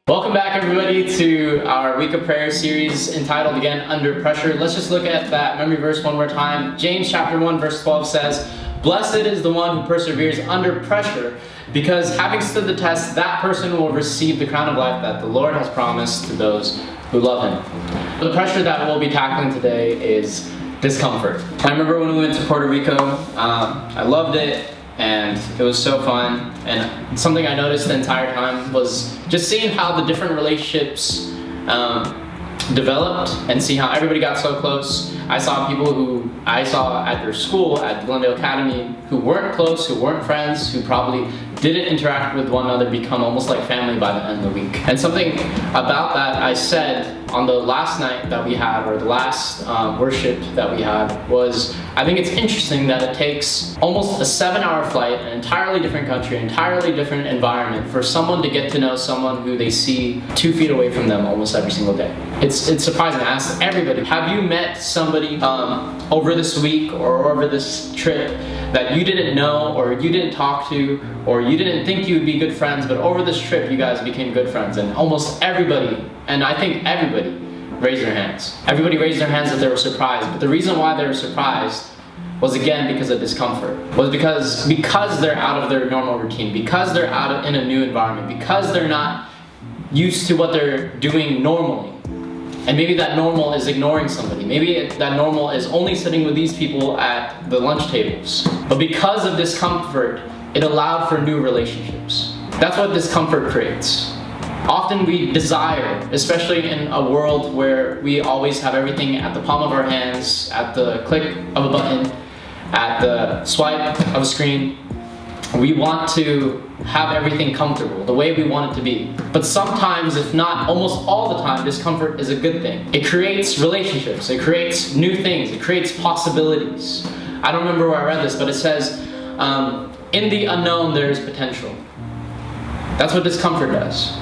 Welcome back, everybody, to our week of prayer series entitled again, Under Pressure. Let's just look at that memory verse one more time. James chapter 1 verse 12 says, "Blessed is the one who perseveres under pressure, because having stood the test, that person will receive the crown of life that the Lord has promised to those who love Him." The pressure that we'll be tackling today is discomfort. I remember when we went to Puerto Rico, I loved it. And it was so fun, and something I noticed the entire time was just seeing how the different relationships developed and see how everybody got so close. I saw people who I saw at their school, at Glendale Academy, who weren't close, who weren't friends, who probably didn't interact with one another, become almost like family by the end of the week. And something about that I said on the last night that we had, or the last worship that we had, was I think it's interesting that it takes almost a 7-hour flight, an entirely different country, an entirely different environment, for someone to get to know someone who they see 2 feet away from them almost every single day. It's surprising. I asked everybody, have you met somebody over this week or over this trip that you didn't know, or you didn't talk to, or you didn't think you would be good friends, but over this trip you guys became good friends? And almost everybody, and I think everybody, raised their hands. Everybody raised their hands that they were surprised, but the reason why they were surprised was again because of discomfort. Was because they're out of their normal routine, because they're in a new environment, because they're not used to what they're doing normally. And maybe that normal is ignoring somebody. Maybe that normal is only sitting with these people at the lunch tables. But because of discomfort, it allowed for new relationships. That's what discomfort creates. Often we desire, especially in a world where we always have everything at the palm of our hands, at the click of a button, at the swipe of a screen. We want to have everything comfortable, the way we want it to be. But sometimes, if not almost all the time, discomfort is a good thing. It creates relationships, it creates new things, it creates possibilities. I don't remember where I read this, but it says, in the unknown there is potential. That's what discomfort does.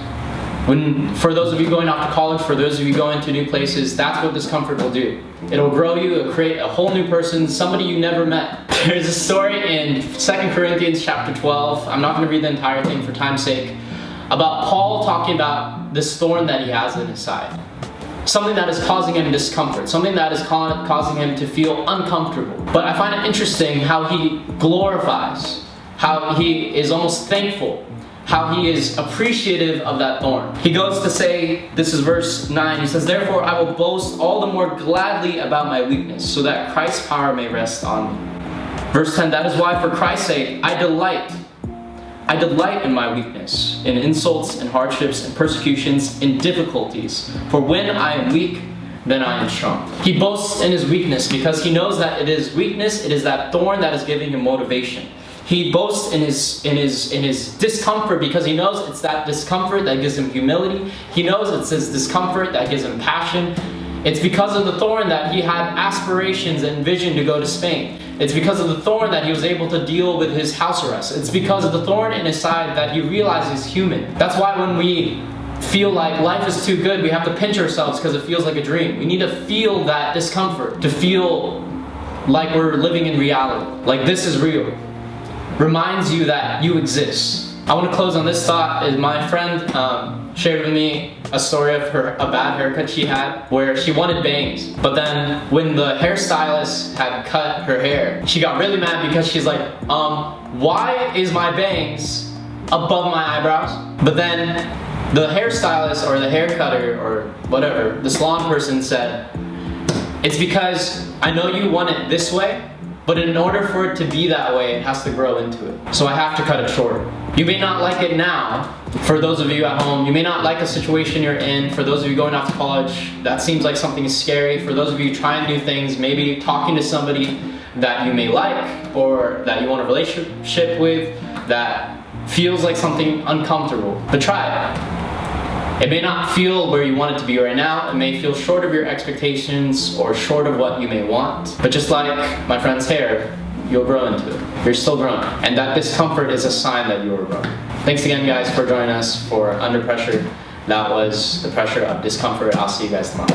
For those of you going off to college, for those of you going to new places, that's what discomfort will do. It'll grow you, it'll create a whole new person, somebody you never met. There's a story in 2 Corinthians chapter 12, I'm not going to read the entire thing for time's sake, about Paul talking about this thorn that he has in his side. Something that is causing him discomfort, something that is causing him to feel uncomfortable. But I find it interesting how he glorifies, how he is almost thankful, how he is appreciative of that thorn. He goes to say, this is verse 9, he says, "Therefore I will boast all the more gladly about my weakness, so that Christ's power may rest on me." Verse 10, "That is why for Christ's sake I delight in my weakness, in insults and hardships and persecutions, in difficulties. For when I am weak, then I am strong." He boasts in his weakness because he knows that it is weakness, it is that thorn that is giving him motivation. He boasts in his discomfort because he knows it's that discomfort that gives him humility. He knows it's his discomfort that gives him passion. It's because of the thorn that he had aspirations and vision to go to Spain. It's because of the thorn that he was able to deal with his house arrest. It's because of the thorn in his side that he realizes he's human. That's why when we feel like life is too good, we have to pinch ourselves because it feels like a dream. We need to feel that discomfort to feel like we're living in reality, like this is real. Reminds you that you exist. I want to close on this thought. Is my friend shared with me a story of a bad haircut she had where she wanted bangs, but then when the hairstylist had cut her hair, she got really mad because she's like, why is my bangs above my eyebrows? But then the hairstylist or the hair cutter or whatever, the salon person said, it's because I know you want it this way, but in order for it to be that way, it has to grow into it. So I have to cut it shorter. You may not like it now. For those of you at home, you may not like the situation you're in. For those of you going off to college, that seems like something scary. For those of you trying new things, maybe talking to somebody that you may like or that you want a relationship with that feels like something uncomfortable, but try it. It may not feel where you want it to be right now. It may feel short of your expectations or short of what you may want. But just like my friend's hair, you'll grow into it. You're still growing. And that discomfort is a sign that you are growing. Thanks again, guys, for joining us for Under Pressure. That was the pressure of discomfort. I'll see you guys tomorrow.